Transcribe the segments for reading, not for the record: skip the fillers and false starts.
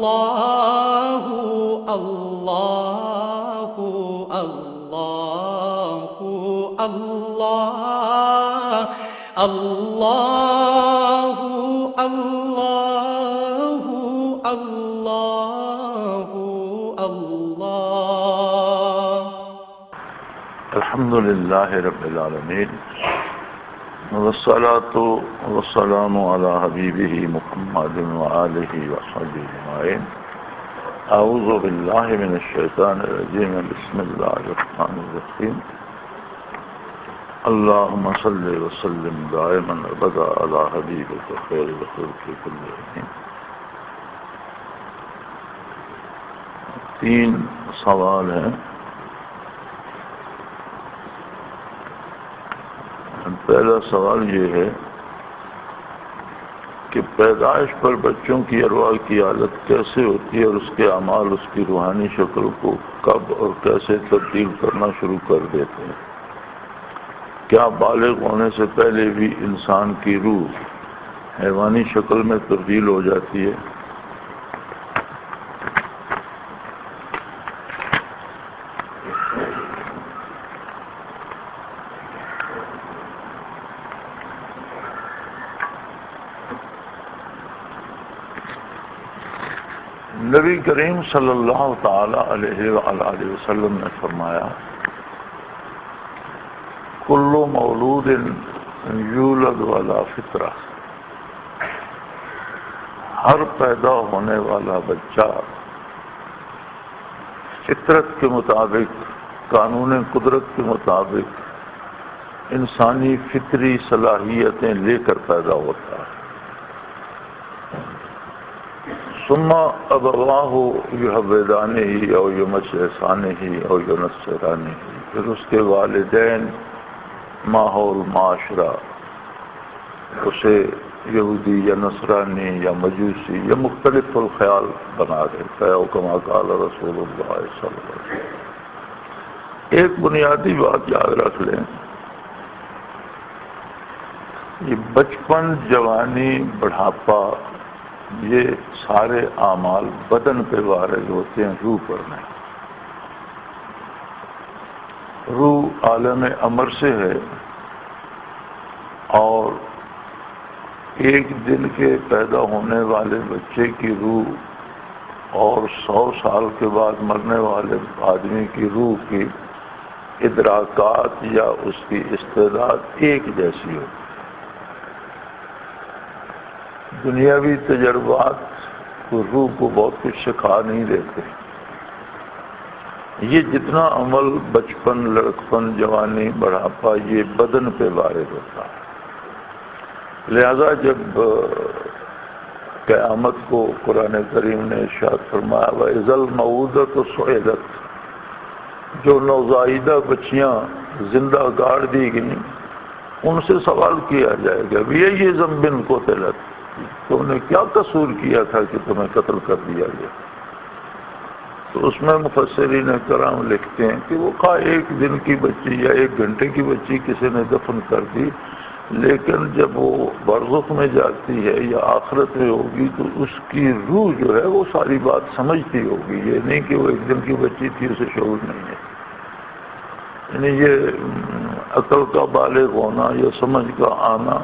اللہ اللہ اللہ اللہ اللہ اللہ اللہ اللہ۔ الحمد للہ رب العالمین، والصلاة والسلام علی حبیبہ محمد وآلہ وصحبہ اجمعین۔ اعوذ باللہ من الشیطان الرجیم، بسم اللہ الرحمن الرحیم۔ اللہم صلی وسلم دائما ابدا علی حبیبک خیر الخلق کلہم۔ 3 سوال ہیں۔ پہلا سوال یہ ہے کہ پیدائش پر بچوں کی ارواح کی حالت کیسے ہوتی ہے اور اس کے اعمال اس کی روحانی شکل کو کب اور کیسے تبدیل کرنا شروع کر دیتے ہیں؟ کیا بالغ ہونے سے پہلے بھی انسان کی روح حیوانی شکل میں تبدیل ہو جاتی ہے؟ نبی کریم صلی اللہ تعالی علیہ وآلہ وسلم نے فرمایا، کل مولود یولد علی فطرہ، ہر پیدا ہونے والا بچہ فطرت کے مطابق، قانون قدرت کے مطابق انسانی فطری صلاحیتیں لے کر پیدا ہوتا ہے۔ ثم ابواہ یحودانہ او یمجسانہ او ینصرانہ، پھر اس کے والدین، ماحول، معاشرہ اسے یہودی یا نصرانی یا مجوسی یا مختلف الخیال بنا دیتا ہے، کما قال رسول اللہ صلی اللہ علیہ وسلم۔ ایک بنیادی بات یاد رکھ لیں، یہ بچپن، جوانی، بڑھاپا، یہ سارے اعمال بدن پہ وارد ہوتے ہیں، روح پر نہیں۔ روح عالم امر سے ہے، اور ایک دن کے پیدا ہونے والے بچے کی روح اور 100 سال کے بعد مرنے والے آدمی کی روح کی ادراکات یا اس کی استعداد ایک جیسی ہوتی ہے۔ دنیاوی تجربات روح کو بہت کچھ سکھا نہیں دیتے۔ یہ جتنا عمل بچپن، لڑکپن، جوانی، بڑھاپا، یہ بدن پہ وارد ہوتا ہے۔ لہذا جب قیامت کو قرآن کریم نے ارشاد فرمایا وَإِذَا الْمَوْءُودَةُ سُئِلَتْ، جو نوزائیدہ بچیاں زندہ گاڑ دی گئیں ان سے سوال کیا جائے گا بِأَيِّ ذَنبٍ قُتِلَتْ، تم نے کیا قصور کیا تھا کہ تمہیں قتل کر دیا گیا؟ تو اس میں مفسرین کرام لکھتے ہیں کہ وہ خواہ 1 دن کی بچی یا 1 گھنٹے کی بچی کسی نے دفن کر دی، لیکن جب وہ برزخ میں جاتی ہے یا آخرت میں ہوگی تو اس کی روح جو ہے وہ ساری بات سمجھتی ہوگی۔ یہ نہیں کہ وہ 1 دن کی بچی تھی، اسے شعور نہیں ہے۔ یعنی یہ عقل کا بالغ ہونا یا سمجھ کا آنا،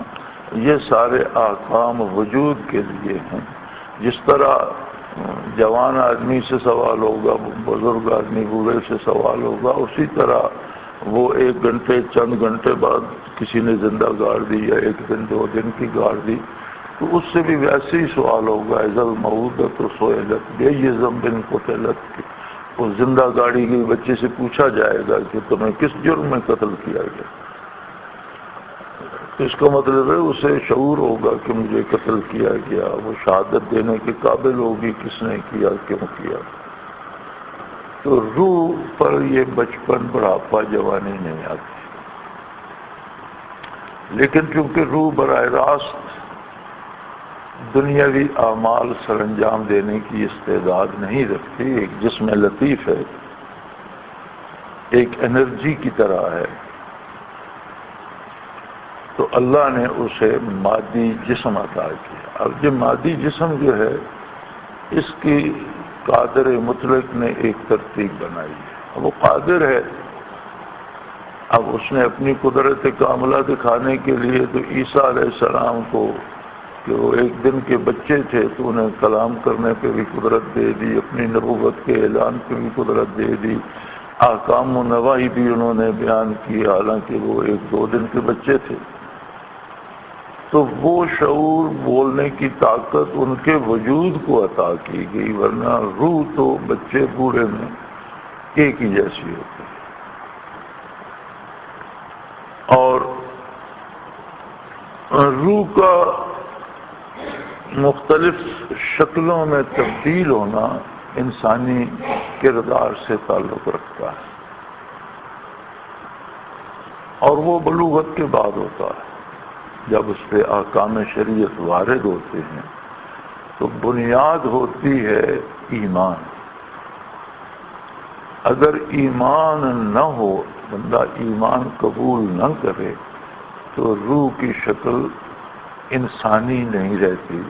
یہ سارے احکام وجود کے لیے ہیں۔ جس طرح جوان آدمی سے سوال ہوگا، بزرگ آدمی بوڑھے سے سوال ہوگا، اسی طرح وہ 1 گھنٹے، چند گھنٹے بعد کسی نے زندہ گاڑ دی یا 1 دن 2 دن کی گاڑ دی تو اس سے بھی ویسے ہی سوال ہوگا اذا الموءودۃ سئلت بأی ذنب قتلت، اس زندہ گاڑی کے بچے سے پوچھا جائے گا کہ تمہیں کس جرم میں قتل کیا گیا۔ اس کا مطلب ہے اسے شعور ہوگا کہ مجھے قتل کیا گیا، وہ شہادت دینے کے قابل ہوگی کس نے کیا، کیوں کیا۔ تو روح پر یہ بچپن، بڑھاپا، جوانی نہیں آتی، لیکن چونکہ روح براہ راست دنیاوی اعمال سر انجام دینے کی استعداد نہیں رکھتی، ایک جسم لطیف ہے، ایک انرجی کی طرح ہے، تو اللہ نے اسے مادی جسم عطا کیا۔ اب یہ مادی جسم جو ہے اس کی قادر مطلق نے ایک ترتیب بنائی ہے. اب وہ قادر ہے، اب اس نے اپنی قدرت کاملہ دکھانے کے لیے تو عیسیٰ علیہ السلام کو، کہ وہ ایک دن کے بچے تھے تو انہیں کلام کرنے پہ بھی قدرت دے دی، اپنی نبوت کے اعلان پہ بھی قدرت دے دی، احکام و نواہی بھی انہوں نے بیان کی حالانکہ وہ 1-2 دن کے بچے تھے. تو وہ شعور، بولنے کی طاقت ان کے وجود کو عطا کی گئی، ورنہ روح تو بچے بوڑھے میں ایک ہی جیسی ہوتی ہے. اور روح کا مختلف شکلوں میں تبدیل ہونا انسانی کردار سے تعلق رکھتا ہے، اور وہ بلوغت کے بعد ہوتا ہے. جب اس پہ احکام شریعت وارد ہوتے ہیں تو بنیاد ہوتی ہے ایمان. اگر ایمان نہ ہو، بندہ ایمان قبول نہ کرے، تو روح کی شکل انسانی نہیں رہتی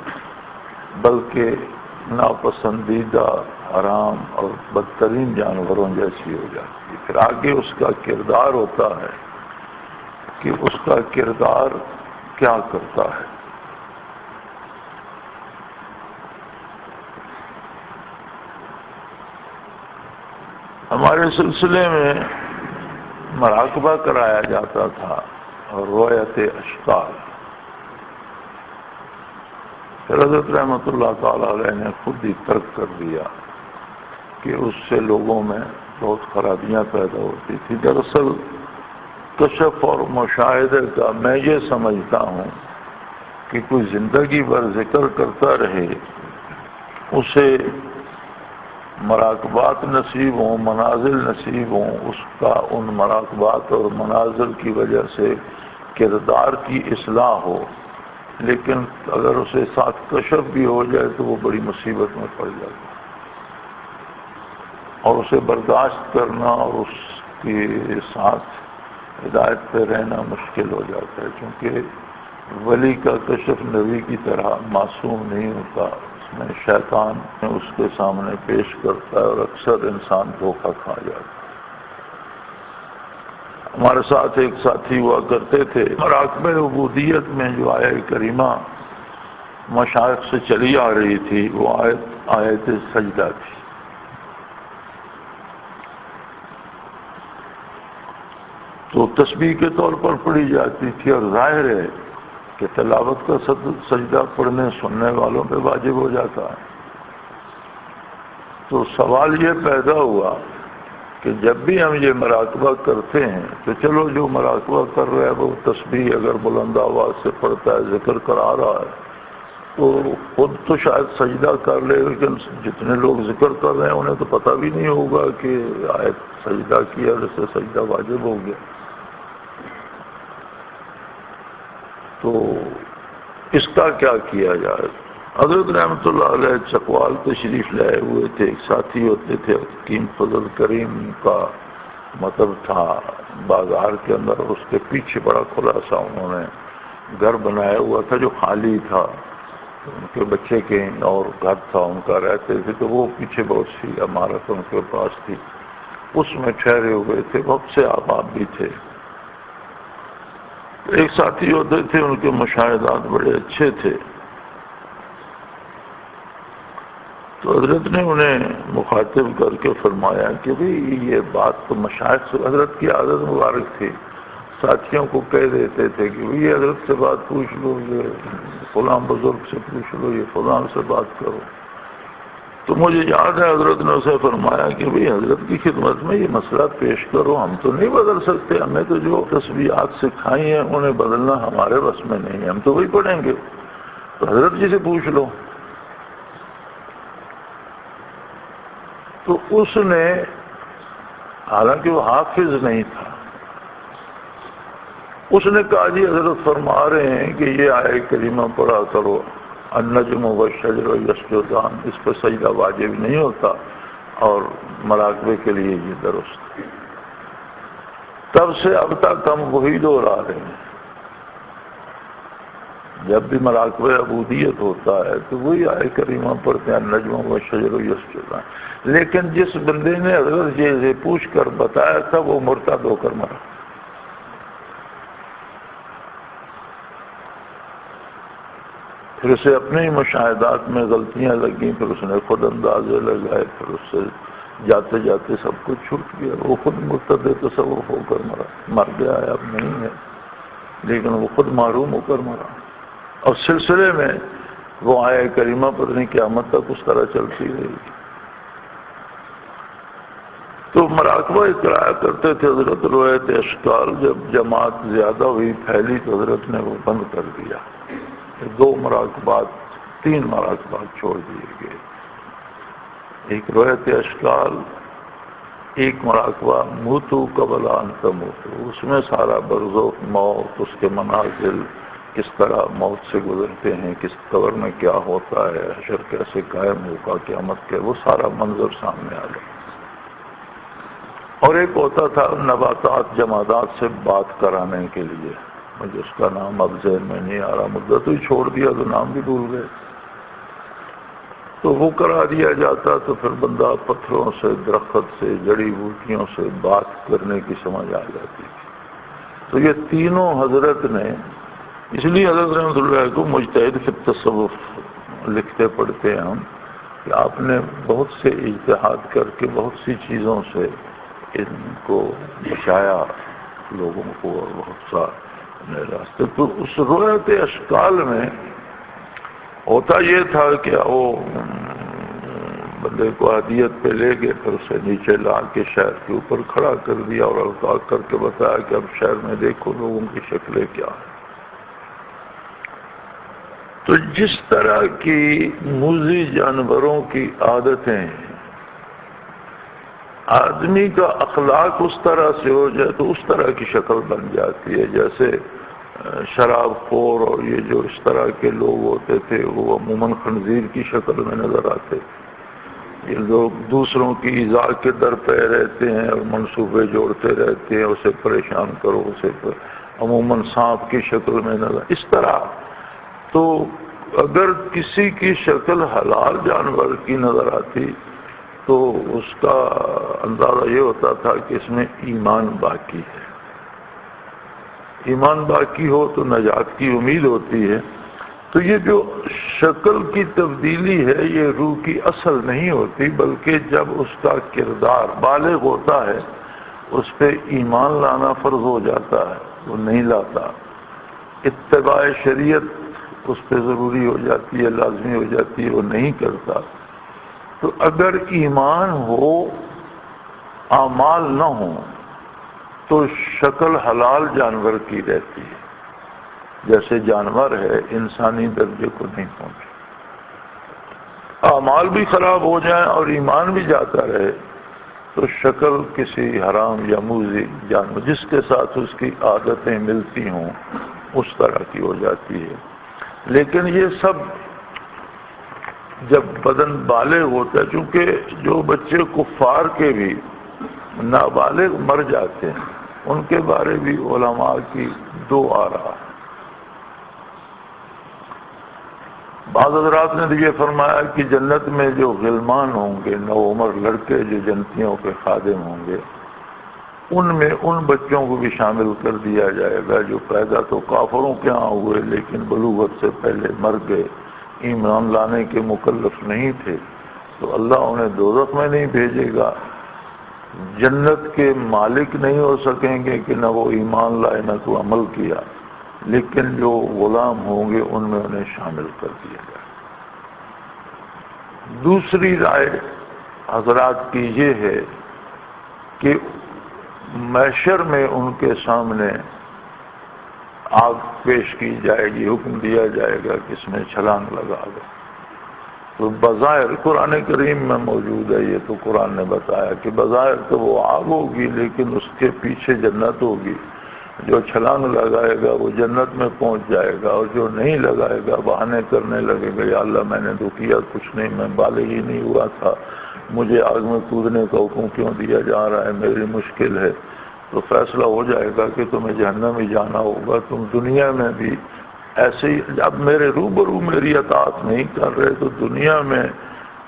بلکہ ناپسندیدہ، حرام اور بدترین جانوروں جیسی ہو جاتی ہے. پھر آگے اس کا کردار ہوتا ہے کہ اس کا کردار کیا کرتا ہے. ہمارے سلسلے میں مراقبہ کرایا جاتا تھا اور روایت اشکال. پھر حضرت رحمۃ اللہ تعالی علیہ نے خود ہی ترک کر دیا کہ اس سے لوگوں میں بہت خرابیاں پیدا ہوتی تھی. دراصل کشف اور مشاہدے کا میں یہ سمجھتا ہوں کہ کوئی زندگی بھر ذکر کرتا رہے، اسے مراقبات نصیب ہوں، منازل نصیب ہوں، اس کا ان مراقبات اور منازل کی وجہ سے کردار کی اصلاح ہو، لیکن اگر اسے ساتھ کشف بھی ہو جائے تو وہ بڑی مصیبت میں پڑ جائے، اور اسے برداشت کرنا اور اس کے ساتھ ہدایت پہ رہنا مشکل ہو جاتا ہے. کیونکہ ولی کا کشف نبی کی طرح معصوم نہیں ہوتا، اس میں شیطان اس کے سامنے پیش کرتا ہے اور اکثر انسان دھوکہ کھا جاتا ہے. ہمارے ساتھ ایک ساتھی ہوا کرتے تھے، مراقبہ عبودیت میں جو آیہ کریمہ مشائخ سے چلی آ رہی تھی وہ آیت سجدہ تھی. تو تسبیح کے طور پر پڑھی جاتی تھی، اور ظاہر ہے کہ تلاوت کا سجدہ پڑھنے سننے والوں پہ واجب ہو جاتا ہے. تو سوال یہ پیدا ہوا کہ جب بھی ہم یہ مراقبہ کرتے ہیں تو چلو جو مراقبہ کر رہا ہے وہ تسبیح اگر بلند آواز سے پڑھتا ہے، ذکر کرا رہا ہے، تو خود تو شاید سجدہ کر لے، لیکن جتنے لوگ ذکر کر رہے ہیں انہیں تو پتہ بھی نہیں ہوگا کہ آیت سجدہ کیا، جس سے سجدہ واجب ہو گیا. تو اس کا کیا کیا جائے؟ حضرت رحمۃ اللہ علیہ چکوال تشریف لائے ہوئے تھے. ایک ساتھی ہوتے تھے حکیم فضل کریم کا مطلب تھا بازار کے اندر، اس کے پیچھے بڑا کھلا سا انہوں نے گھر بنایا ہوا تھا جو خالی تھا، ان کے بچے کے اور گھر تھا ان کا، رہتے تھے. تو وہ پیچھے بہت سی عمارت ان کے پاس تھی، اس میں ٹھہرے ہوئے تھے، بہت سے احباب بھی تھے. ایک ساتھی ہوتے تھے، ان کے مشاہدات بڑے اچھے تھے. تو حضرت نے انہیں مخاطب کر کے فرمایا کہ بھئی یہ بات تو مشائخ سے، حضرت کی عادت مبارک تھی، ساتھیوں کو کہہ دیتے تھے کہ بھئی یہ حضرت سے بات پوچھ لو، یہ فلاں بزرگ سے پوچھ لو، یہ فلاں سے بات کرو. تو مجھے یاد ہے حضرت نے اسے فرمایا کہ بھئی حضرت کی خدمت میں یہ مسئلہ پیش کرو، ہم تو نہیں بدل سکتے، ہمیں تو جو تسبیحات سکھائی ہیں انہیں بدلنا ہمارے بس میں نہیں ہے، ہم تو وہی پڑھیں گے، تو حضرت جی سے پوچھ لو. تو اس نے، حالانکہ وہ حافظ نہیں تھا، اس نے کہا جی حضرت فرما رہے ہیں کہ یہ آیہ کریمہ پڑھا کرو، النجم والشجر یسجدان، اس پہ سجدہ واجب نہیں ہوتا اور مراقبے کے لیے یہ درست. تب سے اب تک ہم وہی دور آ رہے ہیں. جب بھی مراقبہ عبودیت ہوتا ہے تو وہی آئے کریمہ پڑھتے ہیں نجم و شجر یسجدان، لیکن جس بندے نے حضرت جی سے پوچھ کر بتایا تھا وہ مرتد ہو کر مرا۔ پھر اسے اپنے ہی مشاہدات میں غلطیاں لگیں، پھر اس نے خود اندازے لگائے، پھر اس سے جاتے جاتے سب کچھ چھوٹ گیا، وہ خود مرتد تصوف ہو کر مرا، مر گیا ہے اب نہیں ہے، لیکن وہ خود محروم ہو کر مرا۔ اور سلسلے میں وہ آئے کریمہ پر نہیں قیامت تک اس طرح چلتی رہی۔ تو مراقبہ اقرا کرتے تھے حضرت، روایت اشکال جب جماعت زیادہ ہوئی پھیلی تو حضرت نے وہ بند کر دیا، 2 مراقبات 3 مراقبات چھوڑ دیے گئے، ایک روایت اشکال، ایک مراقبہ موتو قبل ان تموتو، اس میں سارا برزخ، موت، اس کے منازل، کس طرح موت سے گزرتے ہیں، کس قبر میں کیا ہوتا ہے، حشر کیسے قائم ہوگا، قیامت کے، وہ سارا منظر سامنے آ گیا۔ اور ایک ہوتا تھا نباتات جمادات سے بات کرانے کے لیے، مجھے اس کا نام اب ذہن میں نہیں آ رہا، مدت ہی چھوڑ دیا تو نام بھی بھول گئے، تو وہ کرا دیا جاتا تو پھر بندہ پتھروں سے، درخت سے، جڑی بوٹیوں سے بات کرنے کی سمجھ آ جاتی تھی۔ تو یہ تینوں حضرت نے، اس لیے حضرت رحمۃ اللہ کو مجتہد فی التصوف لکھتے پڑھتے ہیں ہم، کہ آپ نے بہت سے اجتہاد کر کے بہت سی چیزوں سے ان کو بچایا لوگوں کو، اور بہت سا نئے راستے۔ تو اس روایت اشکال میں ہوتا یہ تھا کہ وہ بندے کو ہدیت پہ لے گئے، پھر اسے نیچے لا کے شہر کے اوپر کھڑا کر دیا اور القاء کر کے بتایا کہ اب شہر میں دیکھو لوگوں کی شکلیں کیا ہیں۔ تو جس طرح کی موذی جانوروں کی عادتیں، آدمی کا اخلاق اس طرح سے ہو جائے تو اس طرح کی شکل بن جاتی ہے۔ جیسے شراب خور اور یہ جو اس طرح کے لوگ ہوتے تھے وہ عموماً خنزیر کی شکل میں نظر آتے، یہ لوگ دوسروں کی ایذاء کے در پہ رہتے ہیں اور منصوبے جوڑتے رہتے ہیں، اسے پریشان کرو، اسے عموماً سانپ کی شکل میں نظر اس طرح۔ تو اگر کسی کی شکل حلال جانور کی نظر آتی تو اس کا اندازہ یہ ہوتا تھا کہ اس میں ایمان باقی ہے، ایمان باقی ہو تو نجات کی امید ہوتی ہے۔ تو یہ جو شکل کی تبدیلی ہے یہ روح کی اصل نہیں ہوتی، بلکہ جب اس کا کردار بالغ ہوتا ہے اس پہ ایمان لانا فرض ہو جاتا ہے، وہ نہیں لاتا، اتباع شریعت اس پہ ضروری ہو جاتی ہے، لازمی ہو جاتی ہے، وہ نہیں کرتا۔ تو اگر ایمان ہو اعمال نہ ہوں تو شکل حلال جانور کی رہتی ہے، جیسے جانور ہے، انسانی درجے کو نہیں پہنچے۔ اعمال بھی خراب ہو جائیں اور ایمان بھی جاتا رہے تو شکل کسی حرام یا موذی جانور جس کے ساتھ اس کی عادتیں ملتی ہوں اس طرح کی ہو جاتی ہے۔ لیکن یہ سب جب بدن بالغ ہوتا ہے، چونکہ جو بچے کفار کے بھی نابالغ مر جاتے ہیں ان کے بارے بھی علماء کی 2 آراء۔ بعض حضرات نے تو یہ فرمایا کہ جنت میں جو غلمان ہوں گے، نوعمر لڑکے جو جنتیوں کے خادم ہوں گے، ان میں ان بچوں کو بھی شامل کر دیا جائے گا جو پیدا تو کافروں کے ہاں ہوئے لیکن بلوغت سے پہلے مر گئے، ایمان لانے کے مکلف نہیں تھے، تو اللہ انہیں دوزخ میں نہیں بھیجے گا، جنت کے مالک نہیں ہو سکیں گے کہ نہ وہ ایمان لائے نہ کوئی عمل کیا، لیکن جو غلام ہوں گے ان میں انہیں شامل کر دیا جائے۔ دوسری رائے حضرات کی یہ ہے کہ محشر میں ان کے سامنے آگ پیش کی جائے گی، حکم دیا جائے گا کہ اس میں چھلانگ لگا دو، تو بظاہر قرآن کریم میں موجود ہے، یہ تو قرآن نے بتایا کہ بظاہر تو وہ آگ ہوگی لیکن اس کے پیچھے جنت ہوگی، جو چھلانگ لگائے گا وہ جنت میں پہنچ جائے گا، اور جو نہیں لگائے گا بہانے کرنے لگے گا، یا اللہ میں نے تو کیا کچھ نہیں، میں بالغ ہی نہیں ہوا تھا، مجھے آگ میں کودنے کا حکم کیوں دیا جا رہا ہے، میری مشکل ہے۔ تو فیصلہ ہو جائے گا کہ تمہیں جہنم ہی جانا ہوگا، تم دنیا میں بھی ایسے ہی جب میرے روبرو میری اطاعت نہیں کر رہے تو دنیا میں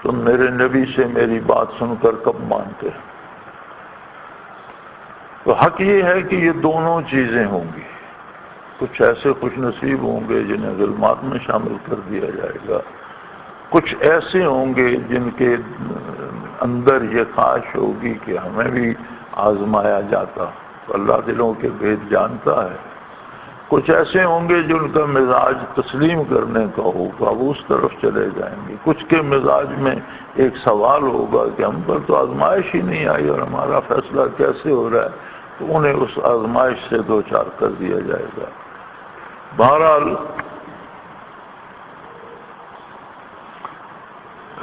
تم میرے نبی سے میری بات سن کر کب مانتے؟ تو حق یہ ہے کہ یہ دونوں چیزیں ہوں گی. کچھ ایسے خوش نصیب ہوں گے جنہیں ظلمات میں شامل کر دیا جائے گا، کچھ ایسے ہوں گے جن کے اندر یہ خواہش ہوگی کہ ہمیں بھی آزمایا جاتا. تو اللہ دلوں کے بھید جانتا ہے. کچھ ایسے ہوں گے جن کا مزاج تسلیم کرنے کا ہوگا، وہ اس طرف چلے جائیں گے. کچھ کے مزاج میں ایک سوال ہوگا کہ ہم پر تو آزمائش ہی نہیں آئی اور ہمارا فیصلہ کیسے ہو رہا ہے، تو انہیں اس آزمائش سے دو چار کر دیا جائے گا. بہرحال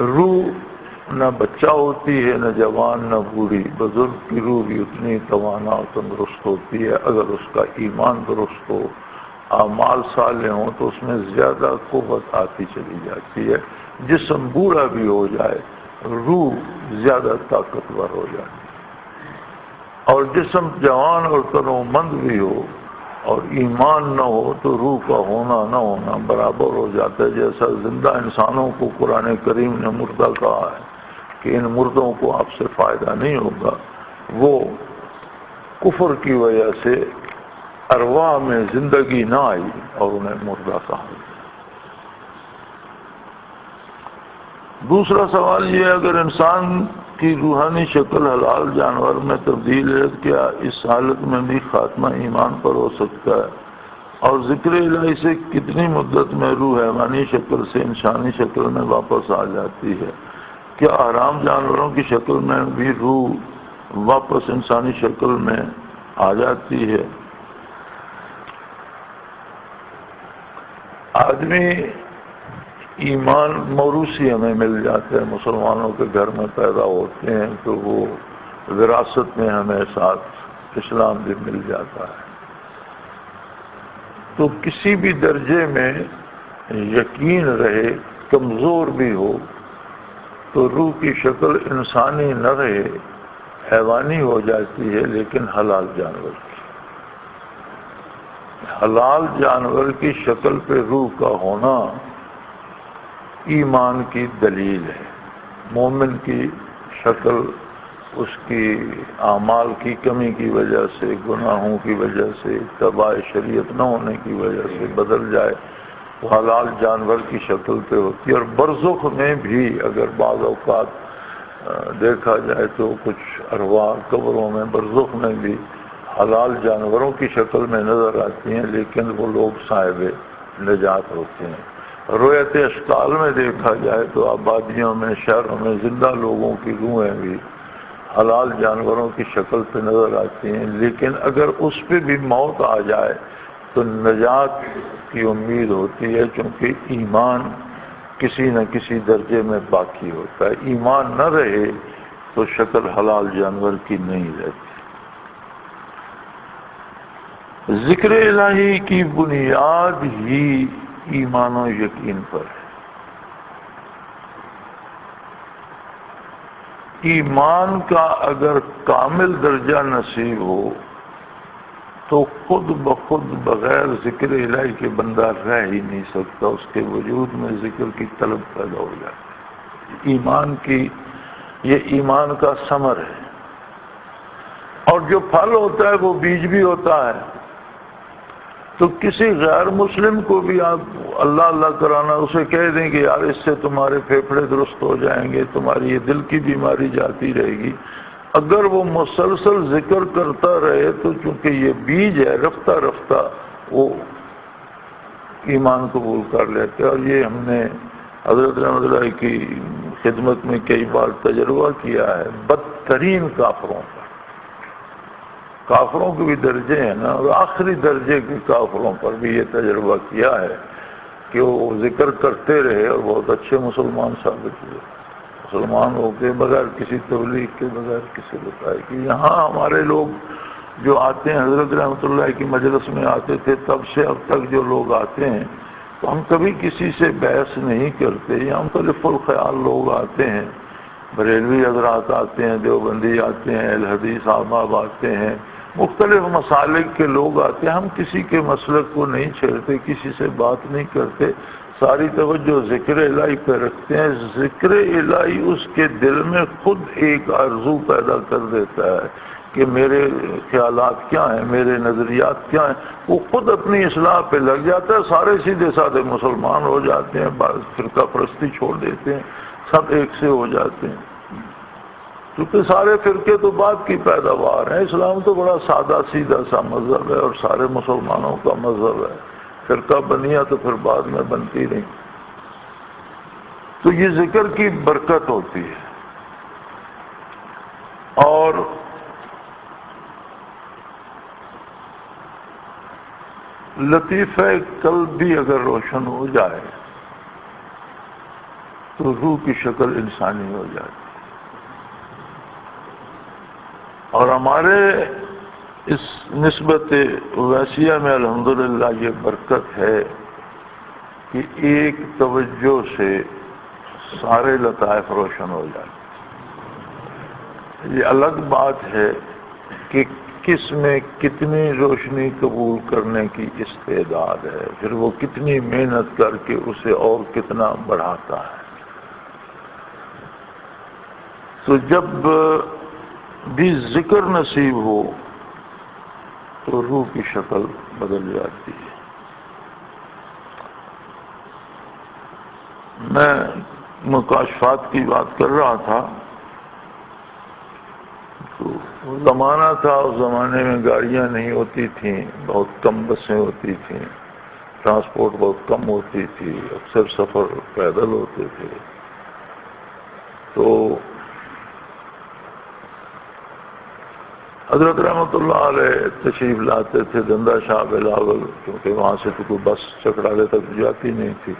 روح نہ بچہ ہوتی ہے، نہ جوان، نہ بوڑھی. بزرگ کی روح بھی اتنی توانا اور تندرست ہوتی ہے اگر اس کا ایمان درست ہو، اعمال صالح ہوں تو اس میں زیادہ قوت آتی چلی جاتی ہے. جسم بوڑھا بھی ہو جائے روح زیادہ طاقتور ہو جاتی ہے، اور جسم جوان اور تنومند بھی ہو اور ایمان نہ ہو تو روح کا ہونا نہ ہونا برابر ہو جاتا ہے. جیسا زندہ انسانوں کو قرآن کریم نے مردہ کہا ہے کہ ان مردوں کو آپ سے فائدہ نہیں ہوگا، وہ کفر کی وجہ سے ارواح میں زندگی نہ آئی اور انہیں مردہ کہا. دوسرا سوال یہ ہے، اگر انسان کی روحانی شکل حلال جانور میں تبدیل ہے، کیا اس حالت میں بھی خاتمہ ایمان پر ہو سکتا ہے؟ اور ذکر الہی سے کتنی مدت میں روح حیوانی شکل سے انسانی شکل میں واپس آ جاتی ہے؟ کیا حرام جانوروں کی شکل میں بھی روح واپس انسانی شکل میں آ جاتی ہے؟ آدمی ایمان موروثی ہمیں مل جاتے ہیں، مسلمانوں کے گھر میں پیدا ہوتے ہیں تو وہ وراثت میں ہمیں ساتھ اسلام بھی مل جاتا ہے. تو کسی بھی درجے میں یقین رہے، کمزور بھی ہو، تو روح کی شکل انسانی نہ رہے، حیوانی ہو جاتی ہے لیکن حلال جانور کی. حلال جانور کی شکل پہ روح کا ہونا ایمان کی دلیل ہے. مومن کی شکل اس کی اعمال کی کمی کی وجہ سے، گناہوں کی وجہ سے، اتباع شریعت نہ ہونے کی وجہ سے بدل جائے، وہ حلال جانور کی شکل پہ ہوتی ہے. اور برزخ میں بھی اگر بعض اوقات دیکھا جائے تو کچھ ارواح قبروں میں برزخ میں بھی حلال جانوروں کی شکل میں نظر آتی ہیں، لیکن وہ لوگ صاحب نجات ہوتے ہیں. رویت اشکال میں دیکھا جائے تو آبادیوں میں، شہروں میں زندہ لوگوں کی روحیں بھی حلال جانوروں کی شکل پہ نظر آتی ہیں، لیکن اگر اس پہ بھی موت آ جائے تو نجات کی امید ہوتی ہے، چونکہ ایمان کسی نہ کسی درجے میں باقی ہوتا ہے. ایمان نہ رہے تو شکل حلال جانور کی نہیں رہتی. ذکر الہی کی بنیاد ہی ایمان و یقین پر ہے. ایمان کا اگر کامل درجہ نصیب ہو تو خود بخود بغیر ذکر الہی کے بندہ رہ ہی نہیں سکتا، اس کے وجود میں ذکر کی طلب پیدا ہو جاتی. یہ ایمان کا ثمر ہے. اور جو پھل ہوتا ہے وہ بیج بھی ہوتا ہے. تو کسی غیر مسلم کو بھی آپ اللہ اللہ کرانا، اسے کہہ دیں کہ یار اس سے تمہارے پھیپھڑے درست ہو جائیں گے، تمہاری یہ دل کی بیماری جاتی رہے گی، اگر وہ مسلسل ذکر کرتا رہے تو چونکہ یہ بیج ہے، رفتہ رفتہ وہ ایمان قبول کر لیتے. اور یہ ہم نے حضرت رحمت اللہ کی خدمت میں کئی بار تجربہ کیا ہے. بدترین کافروں کے بھی درجے ہیں نا، اور آخری درجے کے کافروں پر بھی یہ تجربہ کیا ہے کہ وہ ذکر کرتے رہے اور بہت اچھے مسلمان ثابت ہوئے. مسلمان ہو کے بغیر کسی تبلیغ کے، بغیر کسی بتائے کہ یہاں ہمارے لوگ جو آتے ہیں، حضرت رحمت اللہ کی مجلس میں آتے تھے، تب سے اب تک جو لوگ آتے ہیں تو ہم کبھی کسی سے بحث نہیں کرتے. یہاں مختلف الخیال لوگ آتے ہیں، بریلوی حضرات آتے ہیں، دیوبندی آتے ہیں، اہل حدیث احباب آتے ہیں، مختلف مسالک کے لوگ آتے ہیں، ہم کسی کے مسلک کو نہیں چھیڑتے، کسی سے بات نہیں کرتے، ساری توجہ ذکر الہی پہ رکھتے ہیں۔ ذکر الہی اس کے دل میں خود ایک آرزو پیدا کر دیتا ہے کہ میرے خیالات کیا ہیں، میرے نظریات کیا ہیں، وہ خود اپنی اصلاح پہ لگ جاتا ہے، سارے سیدھے سادھے مسلمان ہو جاتے ہیں، بعض فرقہ پرستی چھوڑ دیتے ہیں، سب ایک سے ہو جاتے ہیں، کیونکہ سارے فرقے تو بعد کی پیداوار ہیں۔ اسلام تو بڑا سادہ سیدھا سا مذہب ہے اور سارے مسلمانوں کا مذہب ہے، فرقہ بنیا تو پھر بعد میں بنتی نہیں۔ تو یہ ذکر کی برکت ہوتی ہے۔ اور لطیفہ قلب بھی اگر روشن ہو جائے تو روح کی شکل انسانی ہو جاتی ہے۔ اور ہمارے اس نسبت ویسیہ میں الحمدللہ یہ برکت ہے کہ ایک توجہ سے سارے لطائف روشن ہو جاتے۔ یہ الگ بات ہے کہ کس میں کتنی روشنی قبول کرنے کی استعداد ہے، پھر وہ کتنی محنت کر کے اسے اور کتنا بڑھاتا ہے۔ تو جب بھی ذکر نصیب ہو تو روح کی شکل بدل جاتی ہے۔ میں مکاشفات کی بات کر رہا تھا، تو وہ زمانہ تھا، اس زمانے میں گاڑیاں نہیں ہوتی تھیں، بہت کم بسیں ہوتی تھیں، ٹرانسپورٹ بہت کم ہوتی تھی، اکثر سفر پیدل ہوتے تھے۔ تو حضرت رحمۃ اللہ علیہ تشریف لاتے تھے زندہ شاہ بلاول، کیونکہ وہاں سے تو کوئی بس چکرالے تک جاتی نہیں تھی،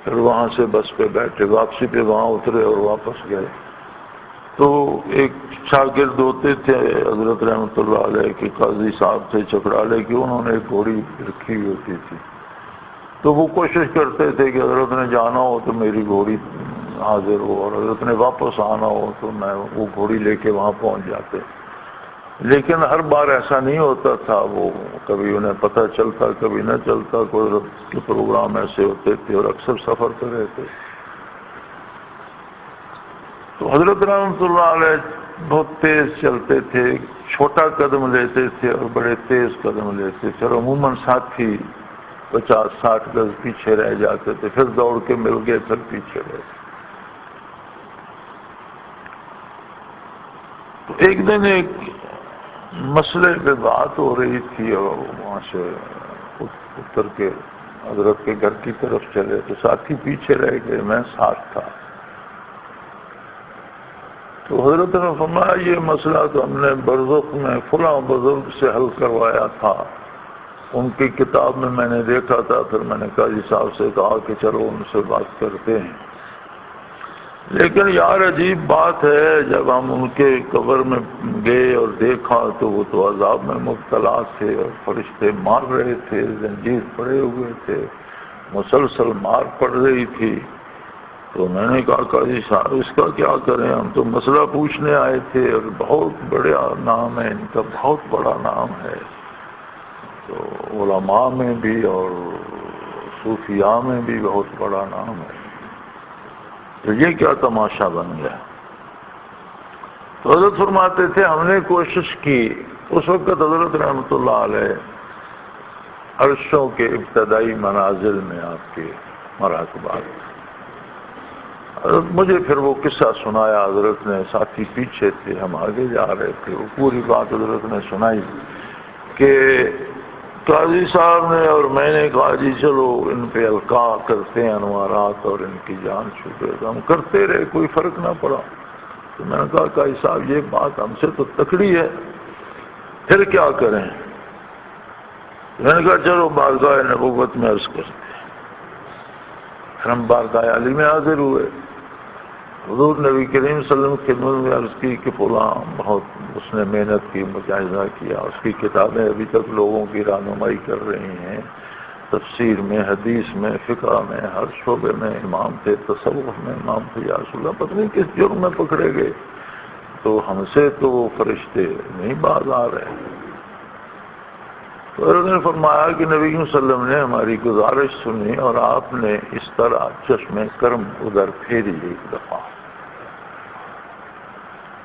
پھر وہاں سے بس پہ بیٹھے، واپسی پہ وہاں اترے اور واپس گئے۔ تو ایک شاگرد ہوتے تھے حضرت رحمۃ اللہ علیہ کے، قاضی صاحب تھے چکرالے کے، انہوں نے ایک گھوڑی رکھی ہوئی ہوتی تھی، تو وہ کوشش کرتے تھے کہ حضرت نے جانا ہو تو میری گھوڑی حاضر ہو، اور حضرت نے واپس آنا ہو تو میں وہ گھوڑی لے کے وہاں پہنچ جاتے۔ لیکن ہر بار ایسا نہیں ہوتا تھا، وہ کبھی انہیں پتہ چلتا کبھی نہ چلتا، کوئی کے پروگرام ایسے ہوتے تھے اور اکثر سفر پہ رہتے۔ تو حضرت رحمۃ اللہ علیہ بہت تیز چلتے تھے، چھوٹا قدم لیتے تھے اور بڑے تیز قدم لیتے تھے، اور عموماً ساتھی 50-60 گز پیچھے رہ جاتے تھے، پھر دوڑ کے مل گئے، پھر پیچھے رہ گئے۔ تو ایک دن ایک مسئلے پہ بات ہو رہی تھی، اور وہاں سے اتر کے حضرت کے گھر کی طرف چلے تو ساتھی پیچھے رہ گئے، میں ساتھ تھا۔ تو حضرت نے فرمایا یہ مسئلہ تو ہم نے برزخ میں فلاں بزرگ سے حل کروایا تھا، ان کی کتاب میں نے دیکھا تھا، پھر میں نے قاضی صاحب سے کہا کہ چلو ان سے بات کرتے ہیں۔ لیکن یار عجیب بات ہے، جب ہم ان کے قبر میں گئے اور دیکھا تو وہ تو عذاب میں مبتلا تھے، اور فرشتے مار رہے تھے، زنجیر پڑے ہوئے تھے، مسلسل مار پڑ رہی تھی۔ تو میں نے کہا قاضی صاحب اس کا کیا کریں، ہم تو مسئلہ پوچھنے آئے تھے، اور بہت بڑا نام ہے ان کا، بہت بڑا نام ہے، تو علماء میں بھی اور صوفیاء میں بھی بہت بڑا نام ہے، تو یہ کیا تماشا بن گیا۔ تو حضرت فرماتے تھے ہم نے کوشش کی، اس وقت حضرت رحمۃ اللہ علیہ عرشوں کے ابتدائی منازل میں آپ کے مراقبات، حضرت مجھے پھر وہ قصہ سنایا، حضرت نے، ساتھی پیچھے تھے، ہم آگے جا رہے تھے، وہ پوری بات حضرت نے سنائی کہ قاضی صاحب نے اور میں نے کہا جی چلو ان پہ القاء کرتے ہیں انوارات اور ان کی جان چھوٹے، تو ہم کرتے رہے، کوئی فرق نہ پڑا۔ تو میں نے کہا قاضی صاحب یہ بات ہم سے تو تکڑی ہے، پھر کیا کریں؟ میں نے کہا چلو بارگاہ نبوت میں عرض کرتے ہیں۔ پھر ہم بارگاہ علی میں حاضر ہوئے، حضور نبی کریم صلی اللہ علیہ وسلم کی خدمت میں عرض کی کہ فلاں بہت اس نے محنت کی، مجاہدہ کیا، اس کی کتابیں ابھی تک لوگوں کی رہنمائی کر رہی ہیں، تفسیر میں، حدیث میں، فقہ میں، ہر شعبے میں امام تھے، تصوف میں امام تھے، یا رسول اللہ پتہ نہیں کس جرم میں پکڑے گئے، تو ہم سے تو وہ فرشتے نہیں باز آ رہے۔ تو انہوں نے فرمایا کہ نبی صلی اللہ علیہ وسلم نے ہماری گزارش سنی اور آپ نے اس طرح چشم کرم ادھر پھیری ایک دفعہ،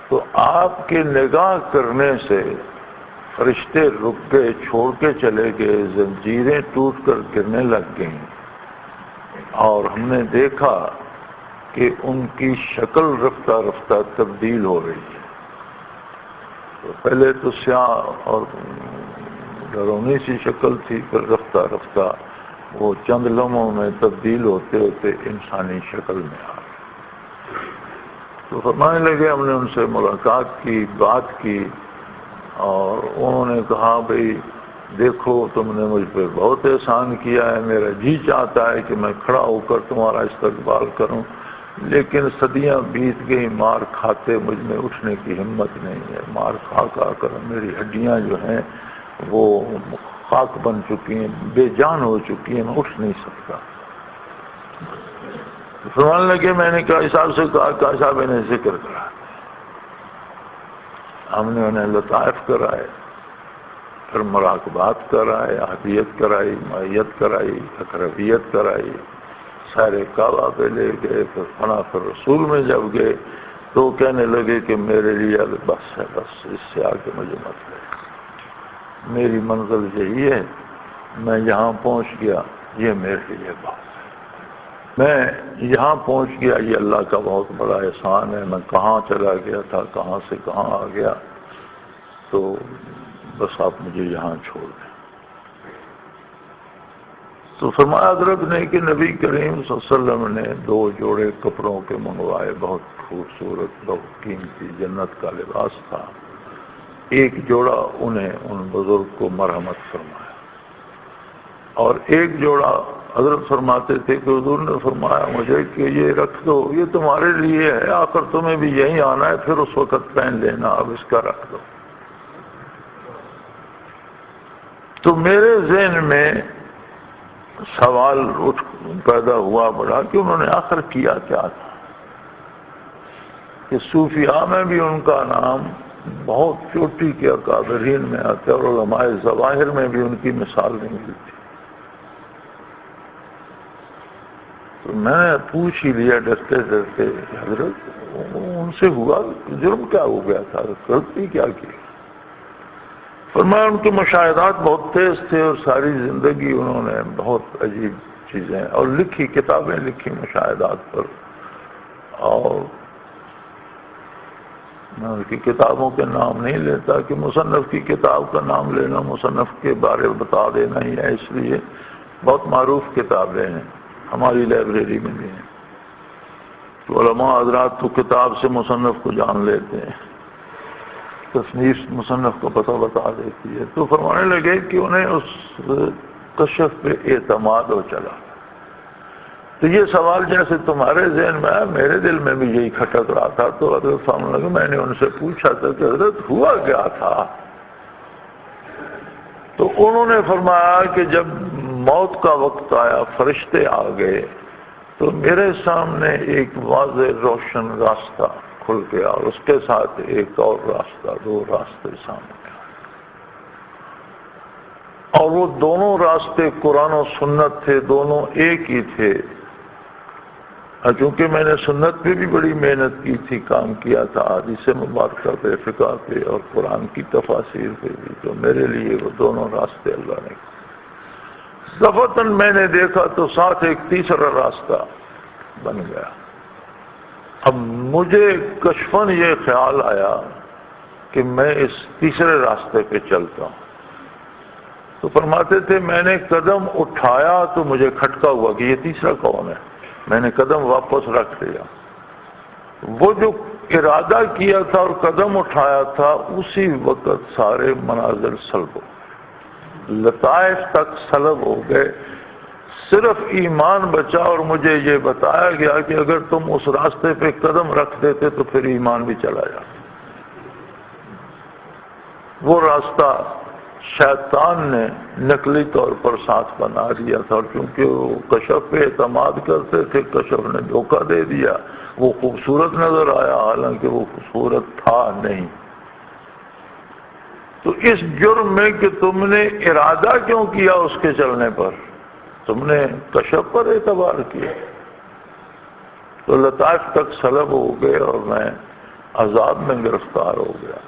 تو آپ کے نگاہ کرنے سے فرشتے رک گئے، چھوڑ کے چلے گئے، زنجیریں ٹوٹ کر گرنے لگ گئیں، اور ہم نے دیکھا کہ ان کی شکل رفتہ رفتہ تبدیل ہو رہی ہے۔ تو پہلے تو سیاہ اور ڈرونی سی شکل تھی، پھر رفتہ رفتہ وہ چند لمحوں میں تبدیل ہوتے ہوتے انسانی شکل میں آ گئے۔ تو فرمانے لگے ہم نے ان سے ملاقات کی، بات کی، اور انہوں نے کہا بھئی دیکھو تم نے مجھ پہ بہت احسان کیا ہے، میرا جی چاہتا ہے کہ میں کھڑا ہو کر تمہارا استقبال کروں، لیکن صدیاں بیت گئی، مار کھاتے مجھ میں اٹھنے کی ہمت نہیں ہے، مار کھا کھا کر میری ہڈیاں جو ہیں وہ خاک بن چکی ہیں، بے جان ہو چکی ہیں، میں اٹھ نہیں سکتا۔ فرمانے لگے میں نے کہا صاحب سے کہا کہ صاحب نے ذکر کرا، ہم نے انہیں لطائف کرائے، پھر مراقبات کرائے، عہدیت کرائی، معیت کرائی، اقربیت کرائی، سارے کعبہ پہ لے گئے، پھر فنا پھر رسول میں جب گئے تو کہنے لگے کہ میرے لیے بس ہے، بس اس سے آگے مجھے مت لے، میری منزل یہی ہے، میں یہاں پہنچ گیا، یہ میرے لیے بات ہے، میں یہاں پہنچ گیا، یہ اللہ کا بہت بڑا احسان ہے، میں کہاں چلا گیا تھا، کہاں سے کہاں آ گیا، تو بس آپ مجھے یہاں چھوڑ دیں۔ تو فرمایا حضرت نے کہ نبی کریم صلی اللہ علیہ وسلم نے 2 جوڑے کپڑوں کے منگوائے، بہت خوبصورت، بہت قیمتی، جنت کا لباس تھا، ایک جوڑا انہیں ان بزرگ کو مرحمت فرمایا، اور ایک جوڑا حضرت فرماتے تھے کہ حضور نے فرمایا مجھے کہ یہ رکھ دو، یہ تمہارے لیے ہے، آخر تمہیں بھی یہی آنا ہے، پھر اس وقت پہن لینا، اب اس کا رکھ دو۔ تو میرے ذہن میں سوال پیدا ہوا بڑا کہ انہوں نے آخر کیا کیا تھا، کہ صوفیاء میں بھی ان کا نام بہت چوٹی کے اکابرین میں آتے، اور علماء ظواہر میں بھی ان کی مثال نہیں ملتی۔ تو میں نے پوچھ ہی لیا ڈرتے ڈرتے، حضرت ان سے ہوا جرم کیا ہو گیا تھا، غلطی کیا کی؟ فرمایا ان کے مشاہدات بہت تیز تھے، اور ساری زندگی انہوں نے بہت عجیب چیزیں اور لکھی، کتابیں لکھی مشاہدات پر، اور میں ان کی کتابوں کے نام نہیں لیتا کہ مصنف کی کتاب کا نام لینا مصنف کے بارے میں بتا دینا ہی ہے، اس لیے بہت معروف کتابیں ہیں، ہماری لائبریری میں بھی ہیں، تو علماء حضرات تو کتاب سے مصنف کو جان لیتے ہیں، تصنیف مصنف کا پتہ بتا دیتی ہے۔ تو فرمانے لگے کہ انہیں اس کشف پہ اعتماد ہو چلا، تو یہ سوال جیسے تمہارے ذہن میں آیا، میرے دل میں بھی یہی کھٹک رہا تھا۔ تو حضرت فرمانے لگے میں نے ان سے پوچھا تھا کہ حضرت ہوا کیا تھا؟ تو انہوں نے فرمایا کہ جب موت کا وقت آیا، فرشتے آ گئے، تو میرے سامنے ایک واضح روشن راستہ کھل گیا، اور اس کے ساتھ ایک اور راستہ، 2 راستے سامنے آئے، اور وہ دونوں راستے قرآن و سنت تھے، دونوں ایک ہی تھے۔ چونکہ میں نے سنت پہ بھی بڑی محنت کی تھی، کام کیا تھا، حدیث مبارکہ پہ، فقہ پہ، اور قرآن کی تفاسیر پہ بھی، تو میرے لیے وہ دونوں راستے اللہ نے دفعتاً میں نے دیکھا تو ساتھ ایک تیسرا راستہ بن گیا۔ اب مجھے کشفاً یہ خیال آیا کہ میں اس تیسرے راستے پہ چلتا ہوں۔ تو فرماتے تھے میں نے قدم اٹھایا تو مجھے کھٹکا ہوا کہ یہ تیسرا کون ہے، میں نے قدم واپس رکھ دیا۔ وہ جو ارادہ کیا تھا اور قدم اٹھایا تھا، اسی وقت سارے مناظر سلب ہو گئے، لطائف تک سلب ہو گئے، صرف ایمان بچا، اور مجھے یہ بتایا گیا کہ اگر تم اس راستے پہ قدم رکھ دیتے تو پھر ایمان بھی چلا جاتا۔ وہ راستہ شیطان نے نقلی طور پر ساتھ بنا دیا تھا، اور کیونکہ وہ کشف پہ اعتماد کرتے تھے، کشف نے دھوکہ دے دیا، وہ خوبصورت نظر آیا حالانکہ وہ خوبصورت تھا نہیں۔ تو اس جرم میں کہ تم نے ارادہ کیوں کیا اس کے چلنے پر، تم نے کشف پر اعتبار کیا، تو لطائف تک سلب ہو گئے اور میں عذاب میں گرفتار ہو گیا۔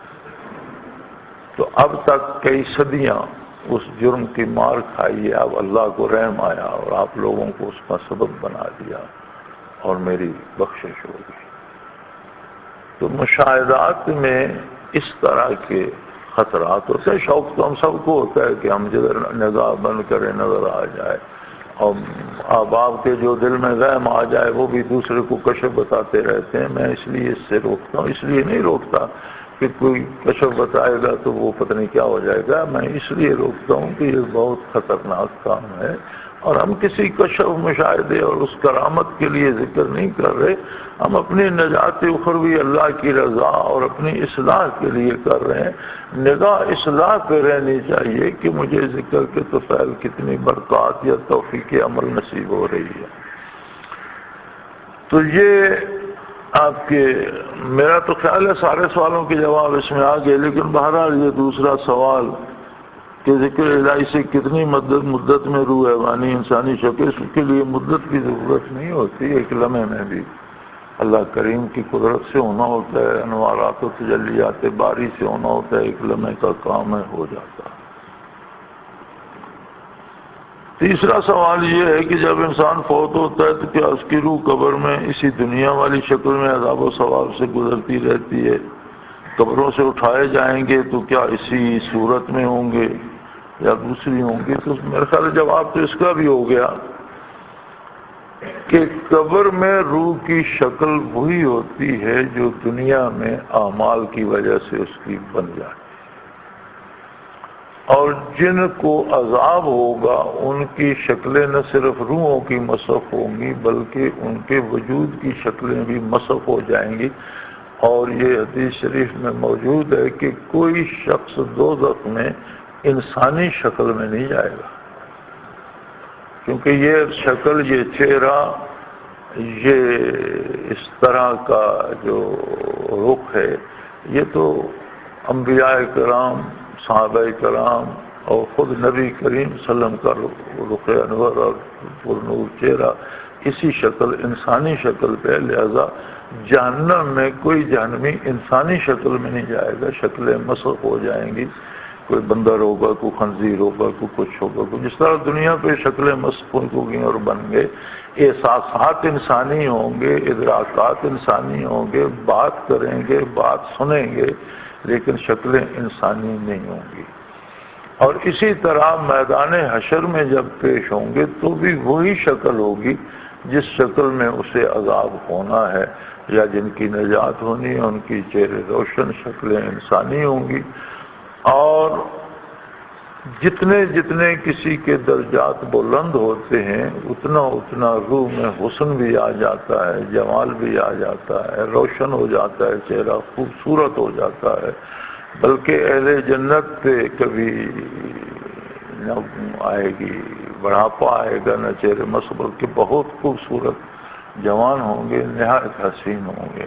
تو اب تک کئی صدیاں اس جرم کی مار کھائی ہے، اب اللہ کو رحم آیا اور آپ لوگوں کو اس کا سبب بنا دیا اور میری بخشش ہو گئی۔ تو مشاہدات میں اس طرح کے خطرات ہوتے ہیں۔ شوق تو ہم سب کو ہوتا ہے کہ ہم جدھر نگاہ بند کریں نظر آ جائے، اور احباب کے جو دل میں وہم آ جائے وہ بھی دوسرے کو کشف بتاتے رہتے ہیں۔ میں اس لیے اس سے روکتا ہوں، اس لیے نہیں روکتا کہ کوئی کشف بتائے گا تو وہ پتہ نہیں کیا ہو جائے گا، میں اس لیے روکتا ہوں کہ یہ بہت خطرناک کام ہے، اور ہم کسی کشف مشاہدے اور اس کرامت کے لیے ذکر نہیں کر رہے، ہم اپنی نجات اخروی اللہ کی رضا اور اپنی اصلاح کے لیے کر رہے ہیں۔ نگاہ اصلاح پہ رہنی چاہیے کہ مجھے ذکر کے طفیل کتنی برکات یا توفیق عمل نصیب ہو رہی ہے۔ تو یہ آپ کے، میرا تو خیال ہے سارے سوالوں کے جواب اس میں آ گئے، لیکن بہرحال یہ دوسرا سوال کہ ذکر الہی سے کتنی مدت میں روح حیوانی انسانی شکل، اس کے لیے مدت کی ضرورت نہیں ہوتی، ایک لمحے میں بھی اللہ کریم کی قدرت سے ہونا ہوتا ہے، انوارات و تجلیات باری سے ہونا ہوتا ہے، ایک لمحے کا کام ہے، ہو جاتا ہے۔ تیسرا سوال یہ ہے کہ جب انسان فوت ہوتا ہے تو کیا اس کی روح قبر میں اسی دنیا والی شکل میں عذاب و ثواب سے گزرتی رہتی ہے؟ قبروں سے اٹھائے جائیں گے تو کیا اسی صورت میں ہوں گے یا دوسری ہوں گی؟ تو میرے خیال جواب تو اس کا بھی ہو گیا کہ قبر میں روح کی شکل وہی ہوتی ہے جو دنیا میں اعمال کی وجہ سے اس کی بن جائے، اور جن کو عذاب ہوگا ان کی شکلیں نہ صرف روحوں کی مصف ہوں گی بلکہ ان کے وجود کی شکلیں بھی مصف ہو جائیں گی۔ اور یہ حدیث شریف میں موجود ہے کہ کوئی شخص دوزخ میں انسانی شکل میں نہیں جائے گا، کیونکہ یہ شکل، یہ چہرہ، یہ اس طرح کا جو رخ ہے، یہ تو انبیاء کرام، صحابہ کرام اور خود نبی کریم صلی اللہ علیہ وسلم کا رخ انور اور پرنور چہرہ اسی شکل، انسانی شکل پہ، لہذا جہنم میں کوئی جہنمی انسانی شکل میں نہیں جائے گا، شکلیں مسخ ہو جائیں گی، کوئی بندر ہوگا، کوئی خنزیر ہوگا، کوئی کچھ ہوگا، کوئی جس طرح دنیا پہ شکلیں مسخ ہو گئی اور بن گئے، احساسات انسانی ہوں گے، ادراکات انسانی ہوں گے، بات کریں گے، بات سنیں گے، لیکن شکلیں انسانی نہیں ہوں گی۔ اور اسی طرح میدان حشر میں جب پیش ہوں گے تو بھی وہی شکل ہوگی جس شکل میں اسے عذاب ہونا ہے یا جن کی نجات ہونی ہے، ان کی چہرے روشن شکلیں انسانی ہوں گی۔ اور جتنے جتنے کسی کے درجات بلند ہوتے ہیں اتنا اتنا روح میں حسن بھی آ جاتا ہے، جمال بھی آ جاتا ہے، روشن ہو جاتا ہے چہرہ، خوبصورت ہو جاتا ہے، بلکہ اہل جنت پہ کبھی نہ آئے گی بڑھاپا آئے گا نہ چہرے مسخ، بلکہ بہت خوبصورت جوان ہوں گے، نہایت حسین ہوں گے۔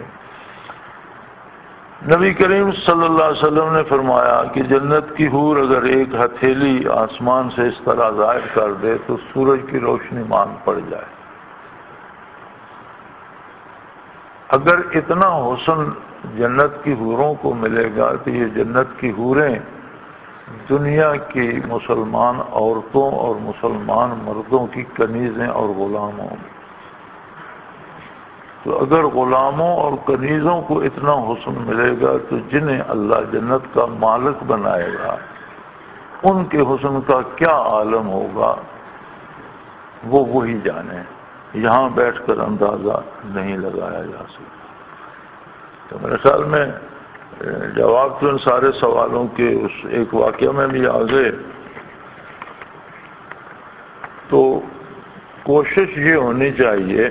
نبی کریم صلی اللہ علیہ وسلم نے فرمایا کہ جنت کی حور اگر ایک ہتھیلی آسمان سے اس طرح ظاہر کر دے تو سورج کی روشنی مانگ پڑ جائے۔ اگر اتنا حسن جنت کی حوروں کو ملے گا تو یہ جنت کی حوریں دنیا کی مسلمان عورتوں اور مسلمان مردوں کی کنیزیں اور غلام ہوں گے۔ تو اگر غلاموں اور کنیزوں کو اتنا حسن ملے گا تو جنہیں اللہ جنت کا مالک بنائے گا ان کے حسن کا کیا عالم ہوگا وہ وہی جانے، یہاں بیٹھ کر اندازہ نہیں لگایا جا سکتا۔ تو میرے خیال میں جواب تو ان سارے سوالوں کے اس ایک واقعہ میں بھی آ گئے۔ تو کوشش یہ ہونی چاہیے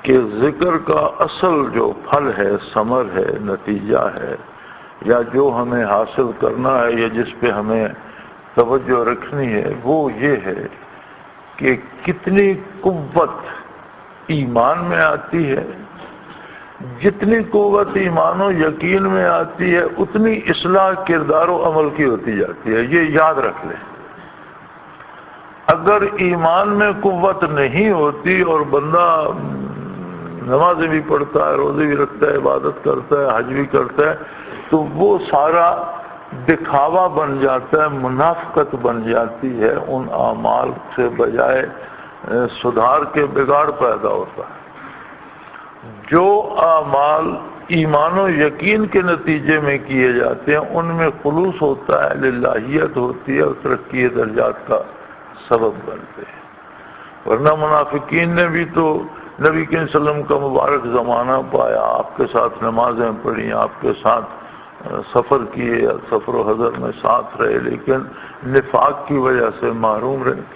کہ ذکر کا اصل جو پھل ہے، ثمر ہے، نتیجہ ہے، یا جو ہمیں حاصل کرنا ہے یا جس پہ ہمیں توجہ رکھنی ہے، وہ یہ ہے کہ کتنی قوت ایمان میں آتی ہے، جتنی قوت ایمان و یقین میں آتی ہے اتنی اصلاح کردار و عمل کی ہوتی جاتی ہے، یہ یاد رکھ لیں۔ اگر ایمان میں قوت نہیں ہوتی اور بندہ نمازیں بھی پڑھتا ہے، روزے بھی رکھتا ہے، عبادت کرتا ہے، حج بھی کرتا ہے، تو وہ سارا دکھاوا بن جاتا ہے، منافقت بن جاتی ہے، ان اعمال سے بجائے سدھار کے بگاڑ پیدا ہوتا ہے۔ جو اعمال ایمان و یقین کے نتیجے میں کیے جاتے ہیں ان میں خلوص ہوتا ہے، للہیت ہوتی ہے اور ترقی درجات کا سبب بنتے ہیں۔ ورنہ منافقین نے بھی تو نبی کے وسلم کا مبارک زمانہ پایا، آپ کے ساتھ نمازیں پڑھی، آپ کے ساتھ سفر کیے، سفر و حضر میں ساتھ رہے، لیکن نفاق کی وجہ سے محروم رہے۔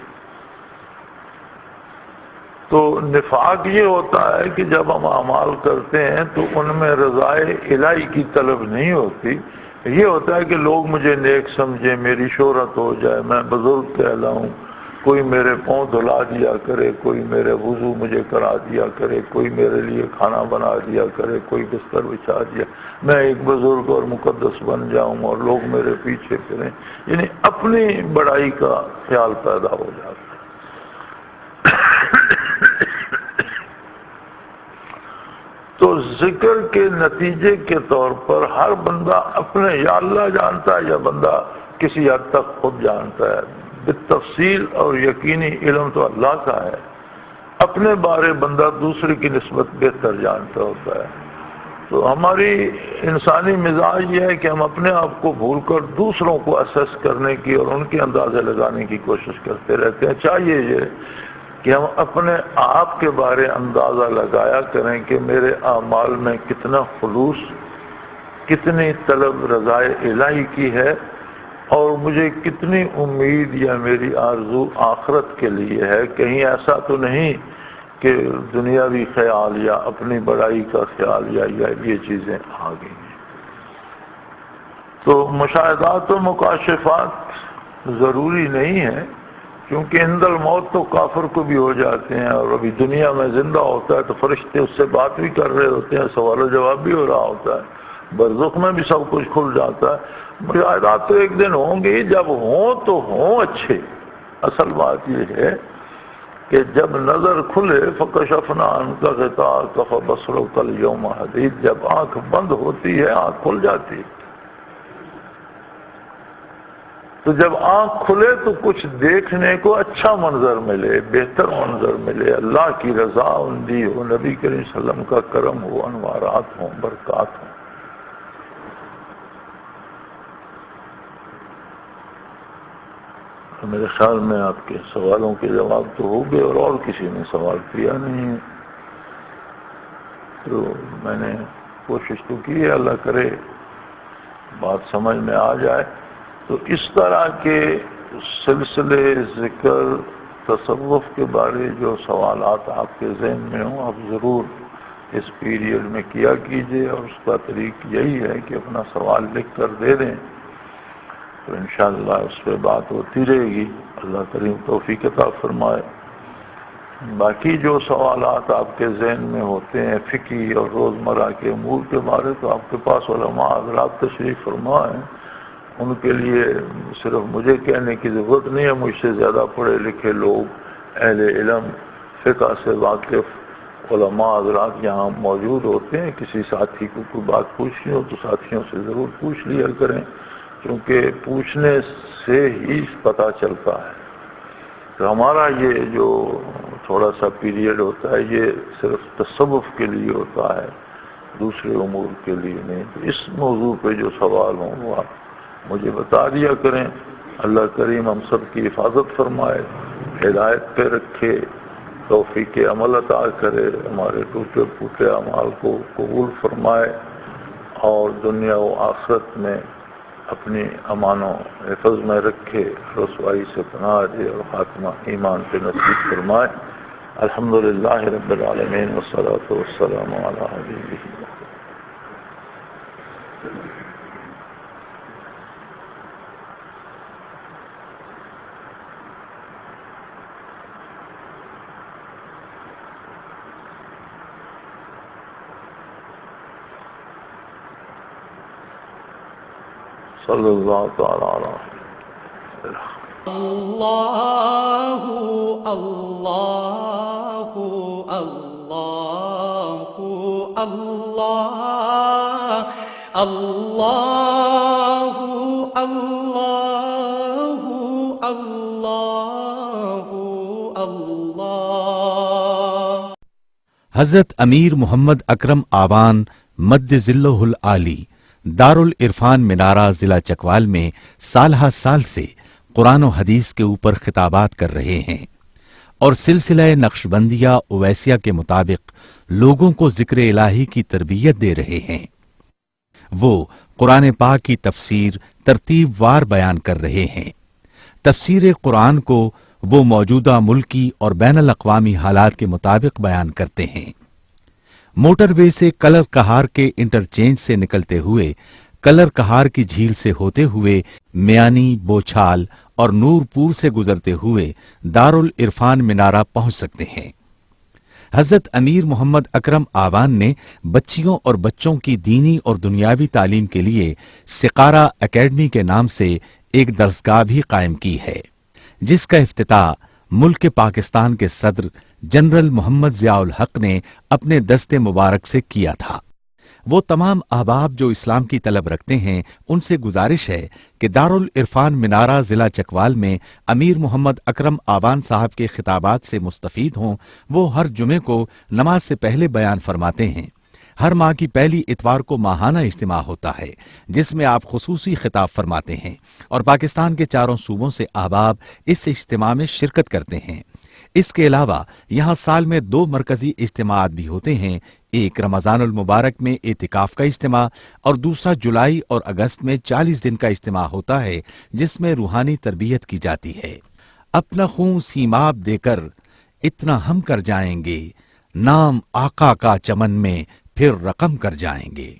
تو نفاق یہ ہوتا ہے کہ جب ہم اعمال کرتے ہیں تو ان میں رضائے الہی کی طلب نہیں ہوتی، یہ ہوتا ہے کہ لوگ مجھے نیک سمجھیں، میری شہرت ہو جائے، میں بزرگ کہلاؤں، کوئی میرے پاؤں دھلا دیا کرے، کوئی میرے وضو مجھے کرا دیا کرے، کوئی میرے لیے کھانا بنا دیا کرے، کوئی بستر بچھا دیا، میں ایک بزرگ اور مقدس بن جاؤں اور لوگ میرے پیچھے پھریں، یعنی اپنی بڑائی کا خیال پیدا ہو جاتا ہے۔ تو ذکر کے نتیجے کے طور پر ہر بندہ اپنے، یا اللہ جانتا ہے یا بندہ کسی حد تک خود جانتا ہے، بالتفصیل اور یقینی علم تو اللہ کا ہے، اپنے بارے بندہ دوسرے کی نسبت بہتر جانتا ہوتا ہے۔ تو ہماری انسانی مزاج یہ ہے کہ ہم اپنے آپ کو بھول کر دوسروں کو اسیس کرنے کی اور ان کے اندازے لگانے کی کوشش کرتے رہتے ہیں۔ چاہیے یہ کہ ہم اپنے آپ کے بارے اندازہ لگایا کریں کہ میرے اعمال میں کتنا خلوص، کتنی طلب رضائے الہی کی ہے، اور مجھے کتنی امید یا میری آرزو آخرت کے لیے ہے۔ کہیں ایسا تو نہیں کہ دنیاوی خیال یا اپنی بڑائی کا خیال یا یہ چیزیں آ گئی ہیں۔ تو مشاہدات و مکاشفات ضروری نہیں ہیں، کیونکہ عند الموت تو کافر کو بھی ہو جاتے ہیں، اور ابھی دنیا میں زندہ ہوتا ہے تو فرشتے اس سے بات بھی کر رہے ہوتے ہیں، سوال و جواب بھی ہو رہا ہوتا ہے، برزخ میں بھی سب کچھ کھل جاتا ہے۔ مشاہدات تو ایک دن ہوں گے، جب ہوں تو ہوں اچھے۔ اصل بات یہ ہے کہ جب نظر کھلے فَكَشَفْنَا عَنْكَ غِطَاءَكَ فَبَصَرُكَ الْيَوْمَ حَدِيدٌ، جب آنکھ بند ہوتی ہے آنکھ کھل جاتی ہے۔ تو جب آنکھ کھلے تو کچھ دیکھنے کو اچھا منظر ملے، بہتر منظر ملے، اللہ کی رضا اندی ہو، نبی کریم صلی اللہ علیہ وسلم کا کرم ہو، انوارات ہوں، برکات ہوں۔ تو میرے خیال میں آپ کے سوالوں کے جواب تو ہو گئے، اور کسی نے سوال کیا نہیں ہے، تو میں نے کوشش تو کی ہے، اللہ کرے بات سمجھ میں آ جائے۔ تو اس طرح کے سلسلے ذکر تصوف کے بارے جو سوالات آپ کے ذہن میں ہوں، آپ ضرور اس پیریڈ میں کیا کیجئے، اور اس کا طریق یہی ہے کہ اپنا سوال لکھ کر دے دیں، تو انشاءاللہ اس پہ بات ہوتی رہے گی۔ اللہ کریم توفیق عطا فرمائے۔ باقی جو سوالات آپ کے ذہن میں ہوتے ہیں فقہی اور روزمرہ کے امور کے بارے، تو آپ کے پاس علماء حضرات تشریف فرما ہیں، ان کے لیے صرف مجھے کہنے کی ضرورت نہیں ہے، مجھ سے زیادہ پڑھے لکھے لوگ، اہل علم، فقہ سے واقف علماء حضرات یہاں موجود ہوتے ہیں۔ کسی ساتھی کو کوئی بات پوچھنی ہو تو ساتھیوں سے ضرور پوچھ لیا کریں، کیونکہ پوچھنے سے ہی پتہ چلتا ہے۔ تو ہمارا یہ جو تھوڑا سا پیریڈ ہوتا ہے یہ صرف تصوف کے لیے ہوتا ہے، دوسرے امور کے لیے نہیں۔ تو اس موضوع پہ جو سوال ہوں وہ آپ مجھے بتا دیا کریں۔ اللہ کریم ہم سب کی حفاظت فرمائے، ہدایت پہ رکھے، توفیق عمل عطا کرے، ہمارے ٹوٹے پھوٹے اعمال کو قبول فرمائے، اور دنیا و آخرت میں اپنی امان و حفظ میں رکھے، رسوائی سے پناہ دے، اور خاتمہ ایمان پہ نصیب فرمائے۔ الحمدللہ رب العالمین، والصلاة والسلام علی حبیبہ۔ صلی اللہ تعالی علیہ اللہ اللہ اللہ اللہ اللہ اللہ اللہ اللہ۔ حضرت امیر محمد اکرم آوان مد ذلہ العالی دارالعرفان منارہ ضلع چکوال میں سالہ سال سے قرآن و حدیث کے اوپر خطابات کر رہے ہیں اور سلسلہ نقشبندیہ اویسیہ کے مطابق لوگوں کو ذکر الہی کی تربیت دے رہے ہیں۔ وہ قرآن پاک کی تفسیر ترتیب وار بیان کر رہے ہیں۔ تفسیر قرآن کو وہ موجودہ ملکی اور بین الاقوامی حالات کے مطابق بیان کرتے ہیں۔ موٹر وے سے کلر کہار کے انٹرچینج سے نکلتے ہوئے کلر کہار کی جھیل سے ہوتے ہوئے میانی، بوچھال اور نور پور سے گزرتے ہوئے دارالعرفان منارہ پہنچ سکتے ہیں۔ حضرت امیر محمد اکرم آوان نے بچیوں اور بچوں کی دینی اور دنیاوی تعلیم کے لیے سقارہ اکیڈمی کے نام سے ایک درسگاہ بھی قائم کی ہے، جس کا افتتاح ملک پاکستان کے صدر جنرل محمد ضیاء الحق نے اپنے دست مبارک سے کیا تھا۔ وہ تمام احباب جو اسلام کی طلب رکھتے ہیں ان سے گزارش ہے کہ دارالعرفان منارہ ضلع چکوال میں امیر محمد اکرم آوان صاحب کے خطابات سے مستفید ہوں۔ وہ ہر جمعے کو نماز سے پہلے بیان فرماتے ہیں۔ ہر ماہ کی پہلی اتوار کو ماہانہ اجتماع ہوتا ہے جس میں آپ خصوصی خطاب فرماتے ہیں اور پاکستان کے چاروں صوبوں سے احباب اس اجتماع میں شرکت کرتے ہیں۔ اس کے علاوہ یہاں سال میں 2 مرکزی اجتماعات بھی ہوتے ہیں، ایک رمضان المبارک میں اعتکاف کا اجتماع اور دوسرا جولائی اور اگست میں 40 دن کا اجتماع ہوتا ہے جس میں روحانی تربیت کی جاتی ہے۔ اپنا خون سیماب دے کر اتنا ہم کر جائیں گے، نام آقا کا چمن میں پھر رقم کر جائیں گے۔